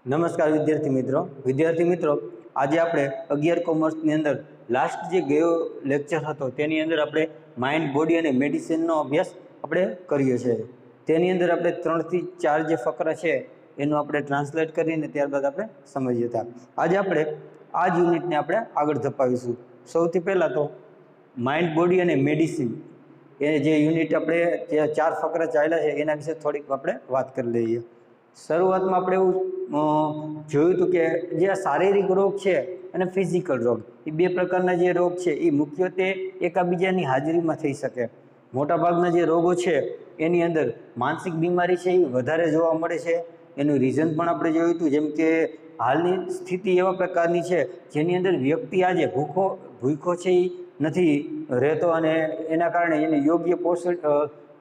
નમસ્કાર વિદ્યાર્થી મિત્રો આજે આપણે 11 કોમર્સની અંદર લાસ્ટ જે ગયો લેક્ચર હતો તેની અંદર આપણે માઇન્ડ બોડી અને મેડિસિનનો અભ્યાસ આપણે કરીએ છીએ। તેની અંદર આપણે 3 થી 4 જે ફકરા છે એનું આપણે ટ્રાન્સલેટ કરીને ત્યારબાદ આપણે સમજીએ હતા। આજે આપણે આ જ યુનિટને આપણે આગળ ધપાવીશું। સૌથી પહેલાં તો માઇન્ડ બોડી અને મેડિસિન એ જે યુનિટ આપણે જે 4 ફકરા ચાલ્યા છે એના વિશે થોડીક આપણે વાત કરી લઈએ। શરૂઆતમાં આપણે એવું જોયું હતું કે જે આ શારીરિક રોગ છે અને ફિઝિકલ રોગ એ બે પ્રકારના જે રોગ છે એ મુખ્યત્વે એકાબીજાની હાજરીમાં થઈ શકે। મોટાભાગના જે રોગો છે એની અંદર માનસિક બીમારી છે એ વધારે જોવા મળે છે। એનું રીઝન પણ આપણે જોયું હતું, જેમ કે હાલની સ્થિતિ એવા પ્રકારની છે જેની અંદર વ્યક્તિ આજે ભૂખો છે એ નથી રહેતો અને એના કારણે એને યોગ્ય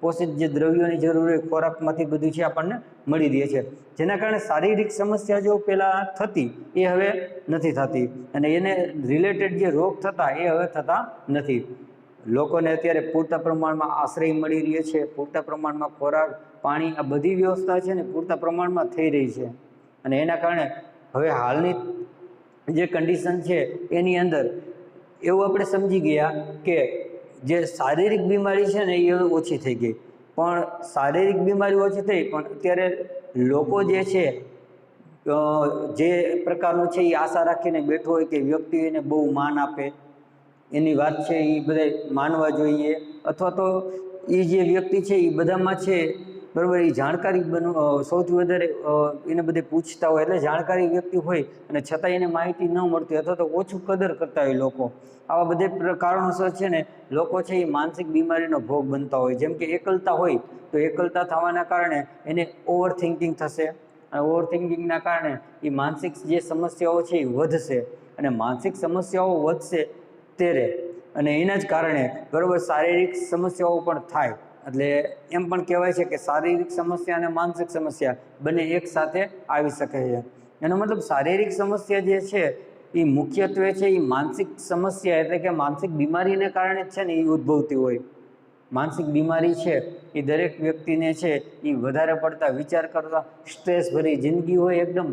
પોષિત જે દ્રવ્યોની જરૂર હોય ખોરાકમાંથી બધું છે આપણને મળી રહે છે, જેના કારણે શારીરિક સમસ્યા જો પહેલાં થતી એ હવે નથી થતી અને એને રિલેટેડ જે રોગ થતા એ હવે થતા નથી। લોકોને અત્યારે પૂરતા પ્રમાણમાં આશ્રય મળી રહે છે, પૂરતા પ્રમાણમાં ખોરાક પાણી આ બધી વ્યવસ્થા છે ને પૂરતા પ્રમાણમાં થઈ રહી છે અને એના કારણે હવે હાલની જે કન્ડિશન છે એની અંદર એવું આપણે સમજી ગયા કે જે શારીરિક બીમારી છે ને એ ઓછી થઈ ગઈ। પણ શારીરિક બીમારી ઓછી થઈ પણ અત્યારે લોકો જે છે જે પ્રકારનું છે એ આશા રાખીને બેઠો હોય કે વ્યક્તિ એને બહુ માન આપે, એની વાત છે એ બધા માનવા જોઈએ, અથવા તો એ જે વ્યક્તિ છે એ બધામાં છે બરાબર એ જાણકારી સૌથી વધારે એને બધે પૂછતા હોય, એટલે જાણકારી વ્યક્તિ હોય અને છતાં એને માહિતી ન મળતી અથવા તો ઓછું કદર કરતા હોય લોકો, આવા બધે કારણોસર છે ને લોકો છે એ માનસિક બીમારીનો ભોગ બનતા હોય। જેમ કે એકલતા હોય તો એકલતા થવાના કારણે એને ઓવર થિંકિંગ થશે અને ઓવર થિંકિંગના કારણે એ માનસિક જે સમસ્યાઓ છે એ વધશે અને માનસિક સમસ્યાઓ વધશે ત્યારે અને એના જ કારણે બરાબર શારીરિક સમસ્યાઓ પણ થાય। એટલે એમ પણ કહેવાય છે કે શારીરિક સમસ્યા અને માનસિક સમસ્યા બંને એક સાથે આવી શકે છે। એનો મતલબ શારીરિક સમસ્યા જે છે એ મુખ્યત્વે છે એ માનસિક સમસ્યા એટલે કે માનસિક બીમારીને કારણે જ છે ને એ ઉદ્ભવતી હોય। માનસિક બીમારી છે એ દરેક વ્યક્તિને છે એ વધારે પડતા વિચાર કરતા સ્ટ્રેસ ભરી જિંદગી હોય, એકદમ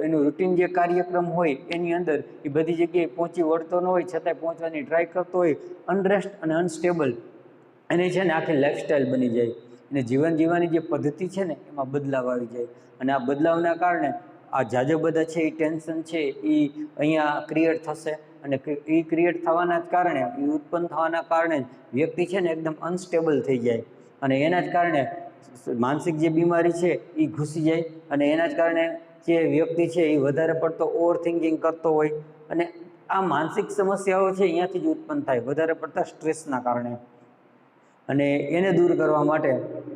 એનું રૂટીન જે કાર્યક્રમ હોય એની અંદર એ બધી જગ્યાએ પહોંચી વળતો ન હોય છતાંય પહોંચવાની ટ્રાય કરતો હોય, અનરેસ્ટ અને અનસ્ટેબલ એની છે ને આખી લાઈફસ્ટાઈલ બની જાય અને જીવન જીવવાની જે પદ્ધતિ છે ને એમાં બદલાવ આવી જાય અને આ બદલાવના કારણે આ જાજો બધા છે એ ટેન્શન છે એ અહીંયા ક્રિએટ થશે અને એ ક્રિએટ થવાના જ કારણે એ ઉત્પન્ન થવાના કારણે જ વ્યક્તિ છે ને એકદમ અનસ્ટેબલ થઈ જાય અને એના જ કારણે માનસિક જે બીમારી છે એ ઘૂસી જાય અને એના જ કારણે જે વ્યક્તિ છે એ વધારે પડતો ઓવર થિંકિંગ કરતો હોય અને આ માનસિક સમસ્યાઓ છે અહીંયાથી જ ઉત્પન્ન થાય વધારે પડતા સ્ટ્રેસના કારણે। અને એને દૂર કરવા માટે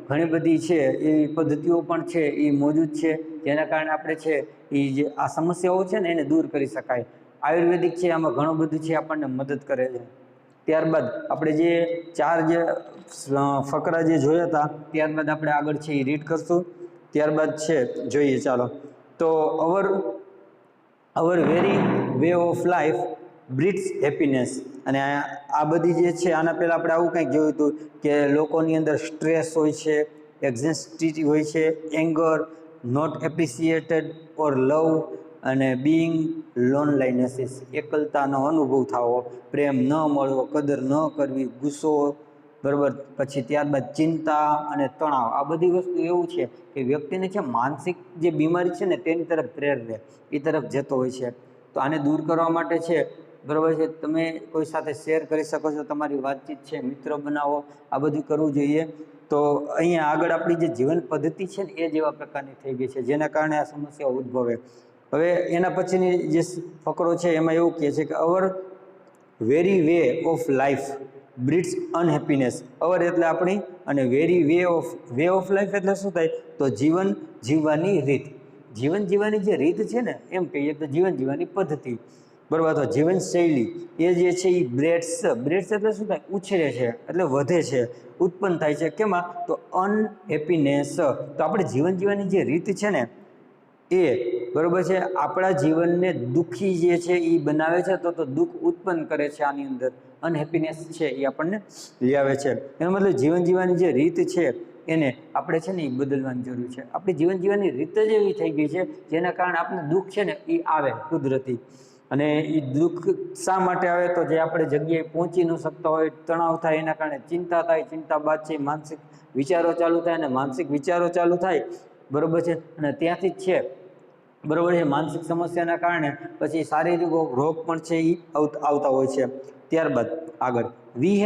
ઘણી બધી છે એવી પદ્ધતિઓ પણ છે એ મોજૂદ છે, જેના કારણે આપણે છે એ જે આ સમસ્યાઓ છે ને એને દૂર કરી શકાય। આયુર્વેદિક છે આમાં ઘણું બધું છે આપણને મદદ કરે છે। ત્યારબાદ આપણે જે 4 જે ફકરા જે જોયા હતા ત્યારબાદ આપણે આગળ છે એ રીડ કરશું। ત્યારબાદ છે જોઈએ ચાલો તો our very way of life breeds happiness. અને આ બધી જે છે આના પહેલાં આપણે આવું કંઈક જોયું હતું કે લોકોની અંદર સ્ટ્રેસ હોય છે, એક્ઝેન્સિટી હોય છે, એંગર, નોટ એપ્રિસિએટેડ ઓર લવ અને બીઇંગ લોનલાઇનેસીસ, એકલતાનો અનુભવ થવો, પ્રેમ ન મળવો, કદર ન કરવી, ગુસ્સો બરાબર, પછી ત્યારબાદ ચિંતા અને તણાવ, આ બધી વસ્તુ એવું છે કે વ્યક્તિને છે માનસિક જે બીમારી છે ને તેની તરફ પ્રેરે એ તરફ જતો હોય છે। તો આને દૂર કરવા માટે છે બરાબર છે તમે કોઈ સાથે શેર કરી શકો છો, તમારી વાતચીત છે, મિત્ર બનાવો, આ બધું કરવું જોઈએ। તો અહીંયા આગળ આપણી જે જીવન પદ્ધતિ છે ને એ જેવા પ્રકારની થઈ ગઈ છે જેના કારણે આ સમસ્યા ઉદ્ભવે। હવે એના પછીની જે ફકરો છે એમાં એવું કહે છે કે અવર very way of life breeds અનહેપીનેસ। અવર એટલે આપણી અને વેરી વે ઓફ લાઈફ એટલે શું થાય તો જીવન જીવવાની રીત, જીવન જીવવાની જે રીત છે ને એમ કહીએ તો જીવન જીવવાની પદ્ધતિ બરાબર, તો જીવનશૈલી એ જે છે એ બ્રેડ્સ એટલે શું થાય ઉછરે છે એટલે વધે છે, ઉત્પન્ન થાય છે કેમાં તો અનહેપીનેસ। તો આપણે જીવન જીવવાની જે રીત છે ને એ બરાબર છે આપણા જીવનને દુઃખી જે છે એ બનાવે છે, તો દુઃખ ઉત્પન્ન કરે છે, આની અંદર અનહેપીનેસ છે એ આપણને લઈ આવે છે। એનો મતલબ જીવન જીવવાની જે રીત છે એને આપણે છે ને એ બદલવાની જરૂર છે. આપણી જીવન જીવવાની રીત જ એવી થઈ ગઈ છે જેના કારણે આપણને દુઃખ છે ને એ આવે કુદરતી. અને એ દુઃખ શા માટે આવે તો જે આપણે જગ્યાએ પહોંચી ન શકતા હોય, તણાવ થાય, એના કારણે ચિંતા થાય, ચિંતા બાદ છે માનસિક વિચારો ચાલુ થાય, અને માનસિક વિચારો ચાલુ થાય બરોબર છે, અને ત્યાંથી જ છે બરોબર છે માનસિક સમસ્યાના કારણે પછી શારીરિક રોગ પણ છે એ આવતા હોય છે. ત્યારબાદ આગળ we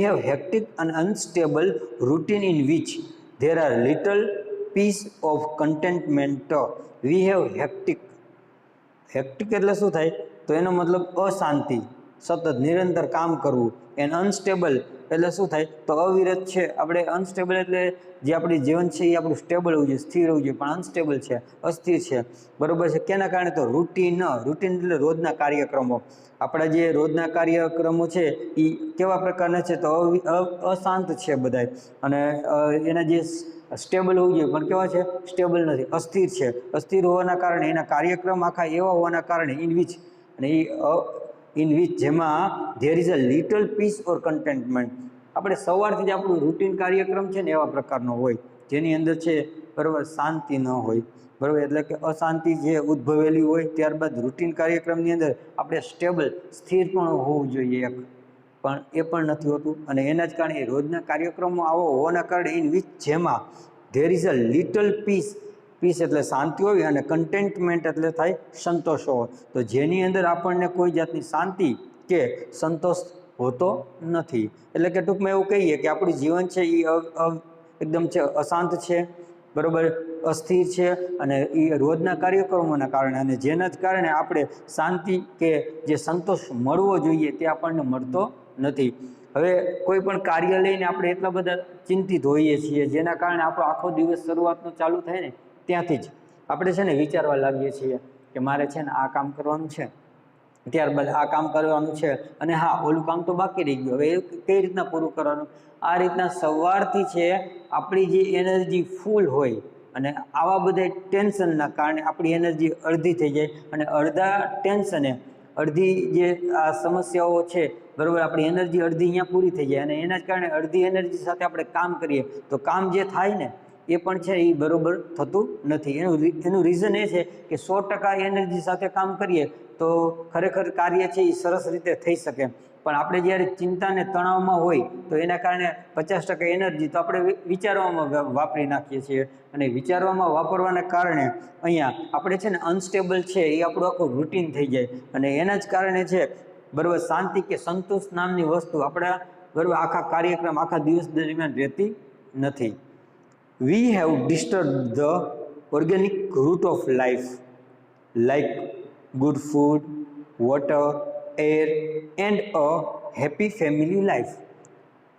have hectic and unstable routine in which there are little piece of contentment. We have hectic એટલે શું થાય તો એનો મતલબ અશાંતિ, સતત નિરંતર કામ કરવું. એન્ડ અનસ્ટેબલ એટલે શું થાય તો અવિરત છે. આપણે અનસ્ટેબલ એટલે જે આપણી જીવન છે એ આપણું સ્ટેબલ હોવું જોઈએ, સ્થિર હોવું જોઈએ, પણ અનસ્ટેબલ છે, અસ્થિર છે બરોબર છે. કેના કારણે તો રૂટીન એટલે રોજના કાર્યક્રમો. આપણા જે રોજના કાર્યક્રમો છે એ કેવા પ્રકારના છે તો અશાંત છે બધાય, અને એના જે સ્ટેબલ હોવું જોઈએ પણ કેવા છે સ્ટેબલ નથી, અસ્થિર છે. અસ્થિર હોવાના કારણે એના કાર્યક્રમ આખા એવા હોવાના કારણે ઇન વિચ જેમાં there is a little peace or contentment. આપણે સવારથી જ આપણું રૂટીન કાર્યક્રમ છે ને એવા પ્રકારનો હોય જેની અંદર છે બરાબર શાંતિ ન હોય બરાબર, એટલે કે અશાંતિ જે ઉદ્ભવેલી હોય. ત્યારબાદ રૂટીન કાર્યક્રમની અંદર આપણે સ્ટેબલ સ્થિર પણ હોવું જોઈએ એક, પણ એ પણ નથી હોતું. અને એના જ કારણે રોજના કાર્યક્રમો આવો હોવાના કારણે ઇન વિચ જેમાં there is a little peace એટલે શાંતિ હોય, અને કન્ટેન્ટમેન્ટ એટલે થાય સંતોષ હોવો. તો જેની અંદર આપણને કોઈ જાતની શાંતિ કે સંતોષ હોતો નથી. એટલે કે ટૂંકમાં એવું કહીએ કે આપણું જીવન છે એ એકદમ છે અશાંત છે બરોબર, અસ્થિર છે, અને એ રોજના કાર્યક્રમોના કારણે, અને જેના જ કારણે આપણે શાંતિ કે જે સંતોષ મળવો જોઈએ તે આપણને મળતો નથી. હવે કોઈ પણ કાર્ય લઈને આપણે એટલા બધા ચિંતિત હોઈએ છીએ જેના કારણે આપણો આખો દિવસ શરૂઆતનો ચાલુ થાય ને ત્યાંથી જ આપણે છે ને વિચારવા લાગીએ છીએ કે મારે છે ને આ કામ કરવાનું છે, ત્યારબાદ આ કામ કરવાનું છે, અને હા ઓલું કામ તો બાકી રહી ગયું, હવે એ કઈ રીતના પૂરું કરવાનું. આ રીતના સવારથી છે આપણી જે એનર્જી ફૂલ હોય, અને આવા બધા ટેન્શનના કારણે આપણી એનર્જી અડધી થઈ જાય, અને અડધા ટેન્શને અડધી જે આ સમસ્યાઓ છે બરાબર, આપણી એનર્જી અડધી અહીંયા પૂરી થઈ જાય, અને એના જ કારણે અડધી એનર્જી સાથે આપણે કામ કરીએ તો કામ જે થાય ને એ પણ છે એ બરાબર થતું નથી. એનું રીઝન એ છે કે 100% એનર્જી સાથે કામ કરીએ તો ખરેખર કાર્ય છે એ સરસ રીતે થઈ શકે, પણ આપણે જ્યારે ચિંતા ને તણાવમાં હોય તો એના કારણે 50% એનર્જી તો આપણે વિચારવામાં વાપરી નાખીએ છીએ, અને વિચારવામાં વાપરવાના કારણે અહીંયા આપણે છે ને અનસ્ટેબલ છે એ આપણું આખું રૂટીન થઈ જાય, અને એના જ કારણે છે બરાબર શાંતિ કે સંતોષ નામની વસ્તુ આપણા બરાબર આખા કાર્યક્રમ આખા દિવસ દરમિયાન રહેતી નથી. We have disturb the organic root of life like good food, water, air and a happy family life.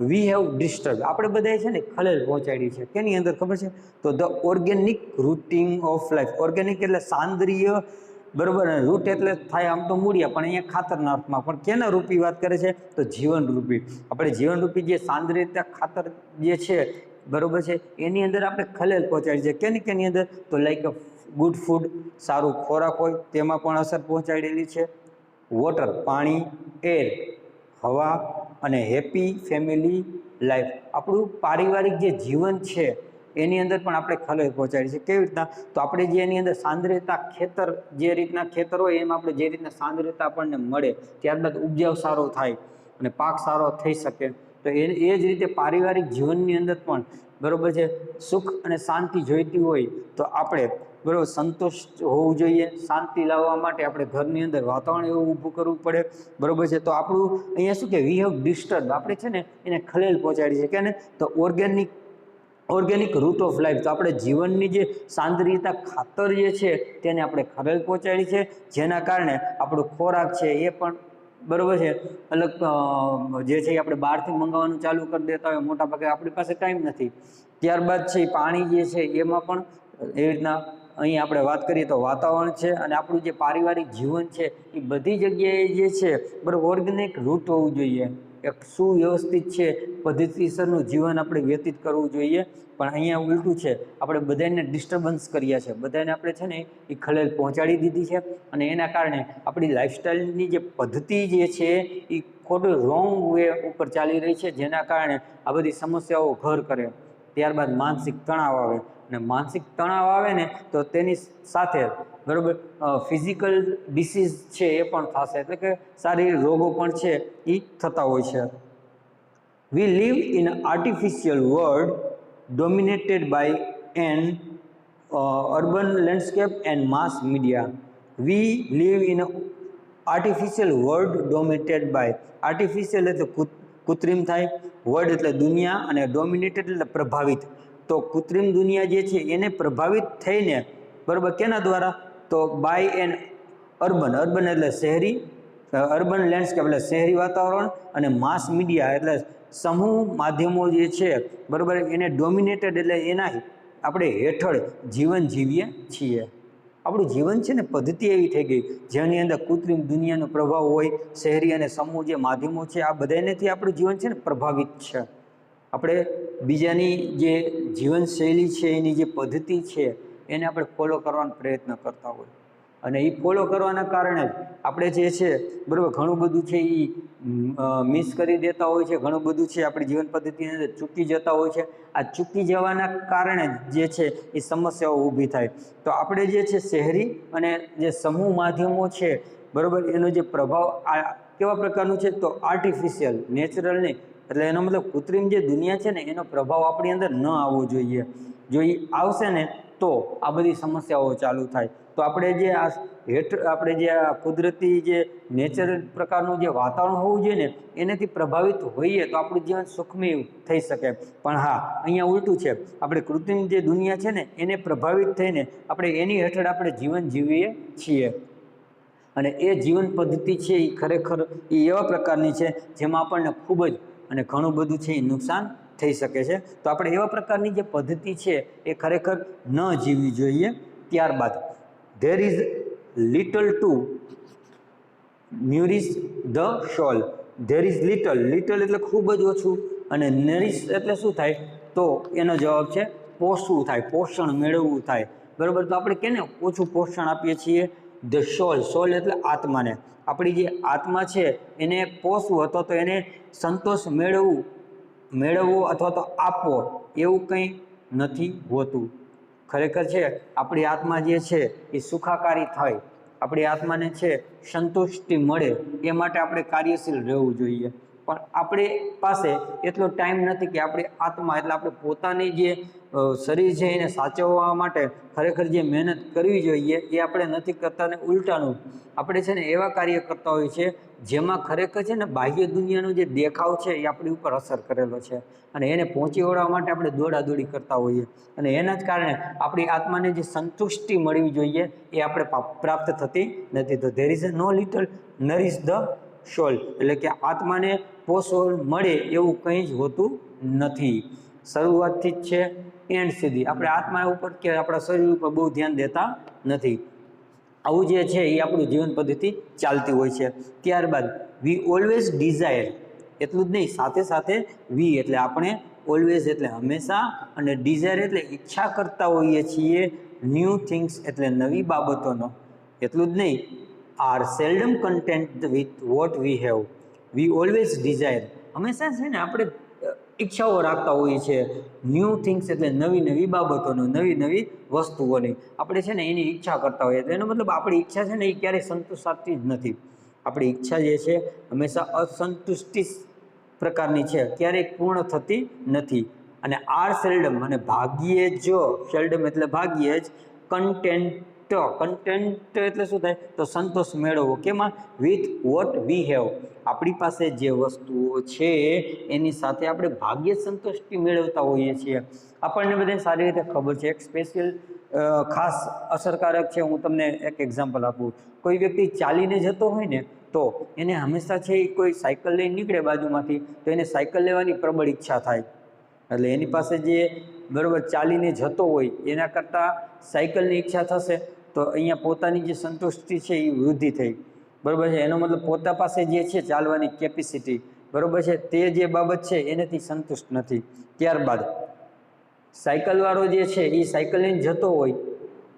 We have disturb આપણે બધાએ છે ને ખલેલ પહોંચાડી છે. કેની અંદર ખબર છે તો the organic routing of life. Organic એટલે સાંદ્રિય બરોબર, અને રૂટ એટલે થાય આમ તો મૂળિયા, પણ અહીંયા ખાતરના અર્થમાં, પણ કેના રૂપી વાત કરે છે તો જીવન રૂપી. આપણે જીવનરૂપી જે સાંદ્રિયતા ખાતર જે છે બરોબર છે એની અંદર આપણે ખલેલ પહોંચાડી છે. કેની અંદર તો લાઈક ગુડ ફૂડ, સારું ખોરાક હોય તેમાં પણ અસર પહોંચાડેલી છે, વોટર પાણી, એર હવા, અને હેપી ફેમિલી લાઈફ આપણું પારિવારિક જે જીવન છે એની અંદર પણ આપણે ખલેલ પહોંચાડી છે. કેવી રીતના તો આપણે જે એની અંદર સાંદ્રતા ખેતર જે રીતના ખેતર હોય એમાં આપણે જે રીતના સાંદ્રતા આપણને મળે, ત્યારબાદ ઉપજાવ સારો થાય અને પાક સારો થઈ શકે, તો એ જ રીતે પારિવારિક જીવનની અંદર પણ બરોબર છે સુખ અને શાંતિ જોઈતી હોય તો આપણે બરોબર સંતોષ હોવું જોઈએ. શાંતિ લાવવા માટે આપણે ઘરની અંદર વાતાવરણ એવું ઊભું કરવું પડે બરોબર છે. તો આપણું અહીંયા શું કે વી હેવ ડિસ્ટર્બ આપણે છે ને એને ખલેલ પહોંચાડી છે. કે ને તો ઓર્ગેનિક રૂટ ઓફ લાઈફ તો આપણે જીવનની જે સાંદ્રિયતા ખાતર જે છે તેને આપણે ખલેલ પહોંચાડી છે, જેના કારણે આપણો ખોરાક છે એ પણ બરોબર છે અલગ જે છે આપણે બહારથી મંગાવવાનું ચાલુ કરી દેતા હોય, મોટા ભાગે આપણી પાસે ટાઈમ નથી. ત્યારબાદ છે પાણી જે છે એમાં પણ એવી રીતના અહીં આપણે વાત કરીએ તો વાતાવરણ છે, અને આપણું જે પારિવારિક જીવન છે એ બધી જગ્યાએ જે છે બરાબર ઓર્ગેનિક રૂટ હોવું જોઈએ, એક સુવ્યવસ્થિત છે પદ્ધતિસરનું જીવન આપણે વ્યતીત કરવું જોઈએ. પણ અહીંયા ઉલટું છે, આપણે બધાને ડિસ્ટર્બન્સ કર્યા છે, બધાને આપણે છે ને એ ખલેલ પહોંચાડી દીધી છે, અને એના કારણે આપણી લાઈફસ્ટાઈલની જે પદ્ધતિ જે છે એ ખોટું રોંગ વે ઉપર ચાલી રહી છે, જેના કારણે આ બધી સમસ્યાઓ ઘર કરે ત્યારબાદ માનસિક તણાવ આવે, અને માનસિક તણાવ આવે ને તો તેની સાથે બરાબર ફિઝિકલ ડિસીઝ છે એ પણ થશે, એટલે કે શારીરિક રોગો પણ છે એ થતા હોય છે. We live in an artificial world dominated by an urban landscape and mass media. We live in an artificial world dominated by, artificial એટલે કૃત્રિમ થાય, વર્ડ એટલે દુનિયા, અને ડોમિનેટેડ એટલે પ્રભાવિત. તો કૃત્રિમ દુનિયા જે છે એને પ્રભાવિત થઈને બરાબર કેના દ્વારા, તો બાય એન અર્બન, અર્બન એટલે શહેરી, અર્બન લેન્ડસ્કેપ એટલે શહેરી વાતાવરણ, અને માસ મીડિયા એટલે સમૂહ માધ્યમો જે છે બરાબર એને ડોમિનેટેડ એટલે એના આપણે હેઠળ જીવન જીવીએ છીએ. આપણું જીવન છે ને પદ્ધતિ એવી થઈ ગઈ જેની અંદર કૃત્રિમ દુનિયાનો પ્રભાવ હોય, શહેરી અને સમૂહ જે માધ્યમો છે આ બધાનેથી આપણું જીવન છે ને પ્રભાવિત છે. આપણે બીજાની જે જીવનશૈલી છે એની જે પદ્ધતિ છે એને આપણે ફોલો કરવાનો પ્રયત્ન કરતા હોય, અને એ ફોલો કરવાના કારણે આપણે જે છે બરાબર ઘણું બધું છે એ મિસ કરી દેતા હોય છે, ઘણું બધું છે આપણી જીવન પદ્ધતિની અંદર ચૂકી જતા હોય છે. આ ચૂકી જવાના કારણે જે છે એ સમસ્યાઓ ઊભી થાય. તો આપણે જે છે શહેરી અને જે સમૂહ માધ્યમો છે બરાબર એનો જે પ્રભાવ આ કેવા પ્રકારનું છે, તો આર્ટિફિશિયલ, નેચરલ નહીં, એટલે એનો મતલબ કૃત્રિમ જે દુનિયા છે ને એનો પ્રભાવ આપણી અંદર ન આવવો જોઈએ. જો એ આવશે ને તો આ બધી સમસ્યાઓ ચાલુ થાય. તો આપણે જે આ આપણે જે આ કુદરતી જે નેચરલ પ્રકારનું જે વાતાવરણ હોવું જોઈએ ને એનાથી પ્રભાવિત હોઈએ તો આપણું જીવન સુખમય થઈ શકે. પણ હા, અહીંયા ઉલટું છે, આપણે કૃત્રિમ જે દુનિયા છે ને એને પ્રભાવિત થઈને આપણે એની હેઠળ આપણે જીવન જીવીએ છીએ, અને એ જીવન પદ્ધતિ છે એ ખરેખર એ એવા પ્રકારની છે જેમાં આપણને ખૂબ જ અને ઘણું બધું છે એ નુકસાન થઈ શકે છે. તો આપણે એવા પ્રકારની જે પદ્ધતિ છે એ ખરેખર ન જીવવી જોઈએ. ત્યારબાદ there is little to nourish the soul. there is little, little એટલે ખૂબ જ ઓછું, અને nourish એટલે શું થાય, તો એનો જવાબ છે પોષવું થાય, પોષણ મેળવવું થાય બરાબર. તો આપણે કેને ઓછું પોષણ આપીએ છીએ, ધ સોલ, સોલ એટલે આત્માને. આપણી જે આત્મા છે એને પોષવું અથવા તો એને સંતોષ મેળવવો અથવા તો આપવો એવું કંઈ નથી હોતું. ખરેખર છે આપણી આત્મા જે છે એ સુખાકારી થાય, આપણી આત્માને છે સંતુષ્ટિ મળે એ માટે આપણે કાર્યશીલ રહેવું જોઈએ. પણ આપણી પાસે એટલો ટાઈમ નથી કે આપણી આત્મા એટલે આપણે પોતાની જે શરીર છે એને સાચવવા માટે ખરેખર જે મહેનત કરવી જોઈએ એ આપણે નથી કરતા, ને ઉલટાનું આપણે છે ને એવા કાર્ય કરતા હોઈએ છીએ જેમાં ખરેખર છે ને બાહ્ય દુનિયાનો જે દેખાવ છે એ આપણી ઉપર અસર કરેલો છે, અને એને પહોંચી વળવા માટે આપણે દોડાદોડી કરતા હોઈએ, અને એના જ કારણે આપણી આત્માને જે સંતુષ્ટિ મળવી જોઈએ એ આપણે પ્રાપ્ત થતી નથી. તો there is no little nourish the soul, એટલે કે આત્માને પોષણ મળે એવું કંઈ જ હોતું નથી. શરૂઆતથી જ છે એન્ડ સુધી આપણે આત્મા ઉપર કે આપણા શરીર ઉપર બહુ ધ્યાન દેતા નથી. આવું જે છે એ આપણું જીવન પદ્ધતિ ચાલતી હોય છે. ત્યારબાદ વી ઓલવેઝ ડિઝાયર, એટલું જ નહીં, સાથે સાથે વી એટલે આપણે, ઓલવેઝ એટલે હંમેશા, અને ડિઝાયર એટલે ઈચ્છા કરતા હોઈએ છીએ ન્યૂ થિંગ્સ એટલે નવી બાબતોનો. એટલું જ નહીં, are seldom content with what we have. We always desire, હંમેશા છે ને આપણે ઈચ્છાઓ રાખતા હોઈએ છીએ ન્યૂ થિંગ્સ એટલે નવી નવી બાબતોનો, નવી નવી વસ્તુઓની આપણે છે ને એની ઈચ્છા કરતા હોઈએ. એનો મતલબ આપણી ઈચ્છા છે ને એ ક્યારેય સંતોષાતી જ નથી. આપણી ઈચ્છા જે છે હંમેશા અસંતુષ્ટિ પ્રકારની છે, ક્યારેય પૂર્ણ થતી નથી. અને આર સેલ્ડમ, અને ભાગ્યે જ, સેલ્ડમ એટલે ભાગ્યે જ, કન્ટેન્ટ, કન્ટેન્ટ એટલે શું થાય, તો સંતોષ મેળવવો. કેમાં, વિથ વોટ વી હેવ, આપણી પાસે જે વસ્તુઓ છે એની સાથે આપણે ભાગ્યે સંતુષ્ટિ મેળવતા હોઈએ છીએ. આપણને બધાને સારી રીતે ખબર છે, એક સ્પેશિયલ ખાસ અસરકારક છે. હું તમને એક એક્ઝામ્પલ આપું. કોઈ વ્યક્તિ ચાલીને જતો હોય ને તો એને હંમેશા છે કોઈ સાયકલ લઈને નીકળે બાજુમાંથી તો એને સાયકલ લેવાની પ્રબળ ઈચ્છા થાય, એટલે એની પાસે જે બરાબર ચાલીને જતો હોય એના કરતાં સાયકલની ઈચ્છા થશે તો અહીંયા પોતાની જે સંતુષ્ટિ છે એ વૃદ્ધિ થઈ, બરાબર છે. એનો મતલબ પોતા પાસે જે છે ચાલવાની કેપેસિટી બરાબર છે તે જે બાબત છે એનાથી સંતુષ્ટ નથી. ત્યારબાદ સાયકલવાળો જે છે એ સાયકલ લઈને જતો હોય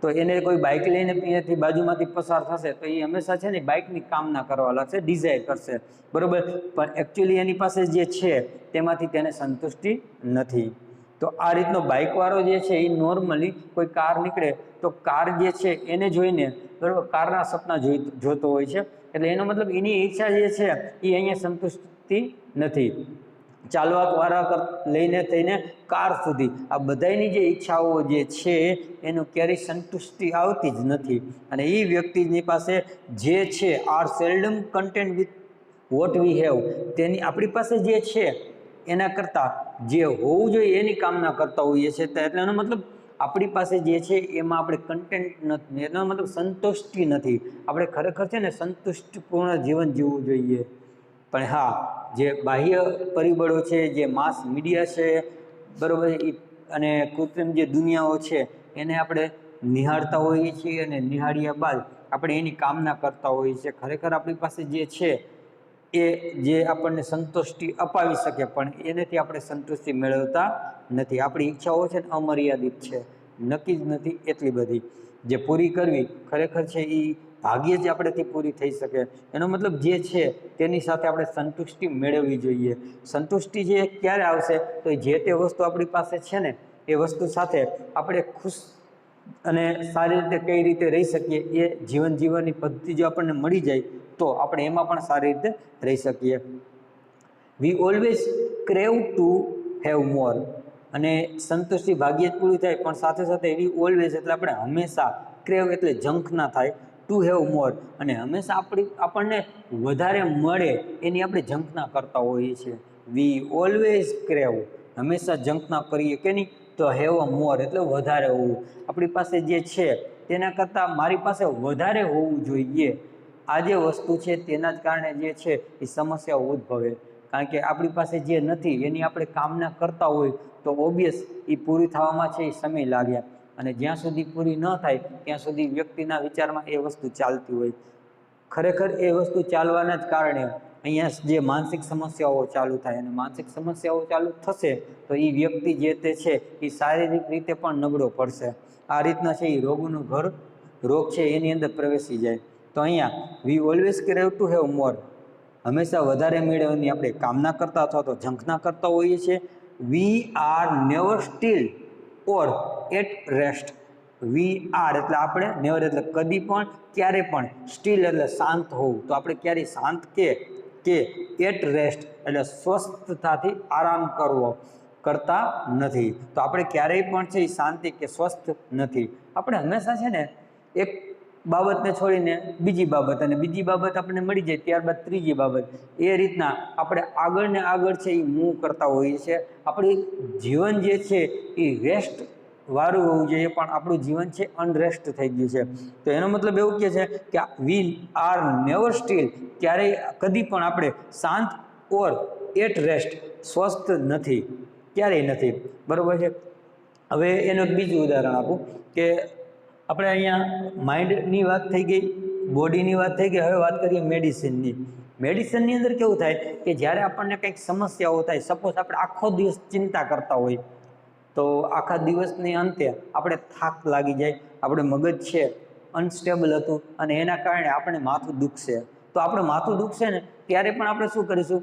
તો એને કોઈ બાઇક લઈને અહીંયાથી બાજુમાંથી પસાર થશે તો એ હંમેશા છે ને બાઇકની કામના કરવા લાગશે, ડિઝાયર કરશે બરાબર. પણ એકચ્યુઅલી એની પાસે જે છે તેમાંથી તેને સંતુષ્ટિ નથી. તો આ રીતનો બાઇકવાળો જે છે એ નોર્મલી કોઈ કાર નીકળે તો કાર જે છે એને જોઈને બરાબર કારના સપના જોતો હોય છે, એટલે એનો મતલબ એની ઈચ્છા જે છે એ અહીંયા સંતુષ્ટિ નથી. ચાલવાવાળા લઈને થઈને કાર સુધી આ બધાની જે ઈચ્છાઓ જે છે એનું ક્યારેય સંતુષ્ટિ આવતી જ નથી. અને એ વ્યક્તિની પાસે જે છે are seldom content with what we have, તેની આપણી પાસે જે છે એના કરતાં જે હોવું જોઈએ એની કામના કરતા હોઈએ છીએ. એટલે એનો મતલબ આપણી પાસે જે છે એમાં આપણે કન્ટેન્ટ નથી, એનો મતલબ સંતુષ્ટિ નથી. આપણે ખરેખર છે ને સંતુષ્ટિપૂર્ણ જીવન જીવવું જોઈએ. પણ હા, જે બાહ્ય પરિબળો છે, જે માસ મીડિયા છે બરાબર, અને કૃત્રિમ જે દુનિયાઓ છે એને આપણે નિહાળતા હોઈએ છીએ, અને નિહાળ્યા બાદ આપણે એની કામના કરતા હોઈએ છીએ. ખરેખર આપણી પાસે જે છે એ જે આપણને સંતુષ્ટિ અપાવી શકે પણ એનાથી આપણે સંતુષ્ટિ મેળવતા નથી. આપણી ઈચ્છાઓ છે ને અમર્યાદિત છે, નક્કી જ નથી એટલી બધી. જે પૂરી કરવી ખરેખર છે એ ભાગ્યે જ આપણેથી પૂરી થઈ શકે. એનો મતલબ જે છે તેની સાથે આપણે સંતુષ્ટિ મેળવવી જોઈએ. સંતુષ્ટિ જે ક્યારે આવશે તો જે તે વસ્તુ આપણી પાસે છે ને એ વસ્તુ સાથે આપણે ખુશ અને સારી રીતે કઈ રીતે રહી શકીએ એ જીવન જીવવાની પદ્ધતિ જો આપણને મળી જાય તો આપણે એમાં પણ સારી રીતે રહી શકીએ. વી ઓલવેઝ ક્રેવ ટુ હેવ મોર, અને સંતુષ્ટિ ભાગ્યે જ પૂરી થાય પણ સાથે સાથે વી ઓલવેઝ એટલે આપણે હંમેશા, ક્રેવ એટલે ઝંખના થાય, ટુ હેવ મોર અને હંમેશા આપણને વધારે મળે એની આપણે ઝંખના કરતા હોઈએ છીએ. વી ઓલવેઝ ક્રેવ, હંમેશા ઝંખના કરીએ કે નહીં તો હેવ મોર એટલે વધારે હોવું. આપણી પાસે જે છે તેના કરતાં મારી પાસે વધારે હોવું જોઈએ. આ જે વસ્તુ છે તેના જ કારણે જે છે એ સમસ્યાઓ ઉદ્ભવે. કારણ કે આપણી પાસે જે નથી એની આપણે કામના કરતા હોય તો ઓબ્વિયસ એ પૂરી થવામાં છે એ સમય લાગ્યા, અને જ્યાં સુધી પૂરી ન થાય ત્યાં સુધી વ્યક્તિના વિચારમાં એ વસ્તુ ચાલતી હોય. ખરેખર એ વસ્તુ ચાલવાના જ કારણે અહીંયા જે માનસિક સમસ્યાઓ ચાલુ થાય, અને માનસિક સમસ્યાઓ ચાલુ થશે તો એ વ્યક્તિ જે તે છે એ શારીરિક રીતે પણ નબળો પડશે. આ રીતના છે એ રોગનું ઘર, રોગ છે એની અંદર પ્રવેશી જાય. તો અહીંયા વી ઓલવેઝ ક્રેવ ટુ હેવ મોર, હંમેશા વધારે મેળવવાની આપણે કામના કરતા અથવા તો ઝંખના કરતા હોઈએ છીએ. We are never still or at rest. We are એટલે આપણે, નેવર એટલે કદી પણ, ક્યારે પણ, સ્ટીલ એટલે શાંત હોવું, તો આપણે ક્યારેય શાંત કે એટ રેસ્ટ એટલે સ્વસ્થતાથી આરામ કરવો કરતા નથી. તો આપણે ક્યારેય પણ છે એ શાંતિ કે સ્વસ્થ નથી. આપણે હંમેશા છે ને એક બાબતને છોડીને બીજી બાબત, અને બીજી બાબત આપણને મળી જાય ત્યારબાદ ત્રીજી બાબત, એ રીતના આપણે આગળ ને આગળ છે એ મૂવ કરતા હોઈએ છીએ. આપણું જીવન જે છે એ રેસ્ટ વાળું હોવું જોઈએ, પણ આપણું જીવન છે અનરેસ્ટ થઈ ગયું છે. તો એનો મતલબ એવું કહે છે કે વી આર નેવર સ્ટીલ, ક્યારેય કદી પણ આપણે શાંત ઓર એટ રેસ્ટ સ્વસ્થ નથી, ક્યારેય નથી. બરાબર છે. હવે એનું બીજું ઉદાહરણ આપું કે આપણે અહીંયા માઇન્ડની વાત થઈ ગઈ, બોડીની વાત થઈ ગઈ, હવે વાત કરીએ મેડિસિનની. મેડિસિનની અંદર કેવું થાય કે જ્યારે આપણને કંઈક સમસ્યાઓ થાય, સપોઝ આપણે આખો દિવસ ચિંતા કરતા હોય તો આખા દિવસની અંતે આપણે થાક લાગી જાય, આપણે મગજ છે અનસ્ટેબલ હતું અને એના કારણે આપણે માથું દુખશે. તો આપણે માથું દુખશે ને ત્યારે પણ આપણે શું કરીશું,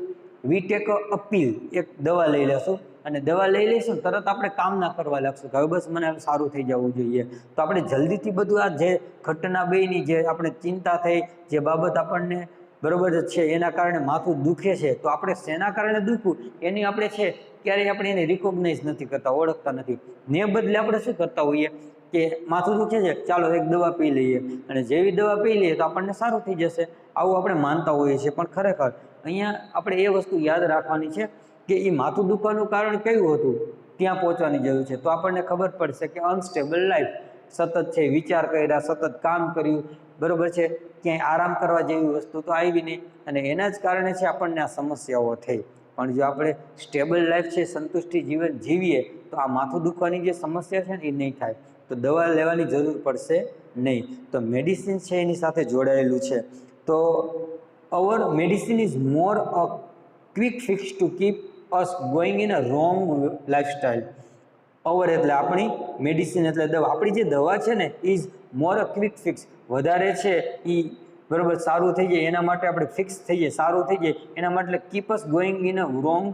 વી ટેક અ પીલ, એક દવા લઈ લેશું, અને દવા લઈ લઈશું તરત આપણે કામ ના કરવા લાગશું કે હવે બસ મને સારું થઈ જવું જોઈએ. તો આપણે જલ્દીથી બધું આ જે ઘટના બની, જે આપણે ચિંતા થઈ, જે બાબત આપણને બરોબર છે એના કારણે માથું દુખે છે, તો આપણે શેના કારણે દુખવું એની આપણે છે ક્યારેય આપણે એને રિકોગ્નાઇઝ નથી કરતા, ઓળખતા નથી. ને બદલે આપણે શું કરતા હોઈએ કે માથું દુખે છે ચાલો એક દવા પી લઈએ, અને જેવી દવા પી લઈએ તો આપણને સારું થઈ જશે, આવું આપણે માનતા હોઈએ છીએ. પણ ખરેખર અહીંયા આપણે એ વસ્તુ યાદ રાખવાની છે કે એ માથું દુખવાનું કારણ કયું હતું ત્યાં પહોંચવાની જરૂર છે. તો આપણને ખબર પડશે કે અનસ્ટેબલ લાઈફ, સતત છે વિચાર કર્યા, સતત કામ કર્યું, બરોબર છે, ક્યાંય આરામ કરવા જેવી વસ્તુ તો આવી નહીં, અને એના જ કારણે છે આપણને આ સમસ્યાઓ થઈ. પણ જો આપણે સ્ટેબલ લાઈફ છે, સંતુષ્ટિ જીવન જીવીએ તો આ માથું દુખવાની જે સમસ્યા છે ને એ નહીં થાય, તો દવા લેવાની જરૂર પડશે નહીં. તો મેડિસિન છે એની સાથે જોડાયેલું છે. તો our medicine is more a quick fix to keep us going in a wrong lifestyle. Our એટલે આપણી, મેડિસિન એટલે દવા. આપણી જે દવા છે ને is more a quick fix, વધારે છે એ બરાબર સારું થઈ જાય એના માટે આપણે ફિક્સ થઈ જાય, સારું થઈ જાય એના માટે keep us going in a wrong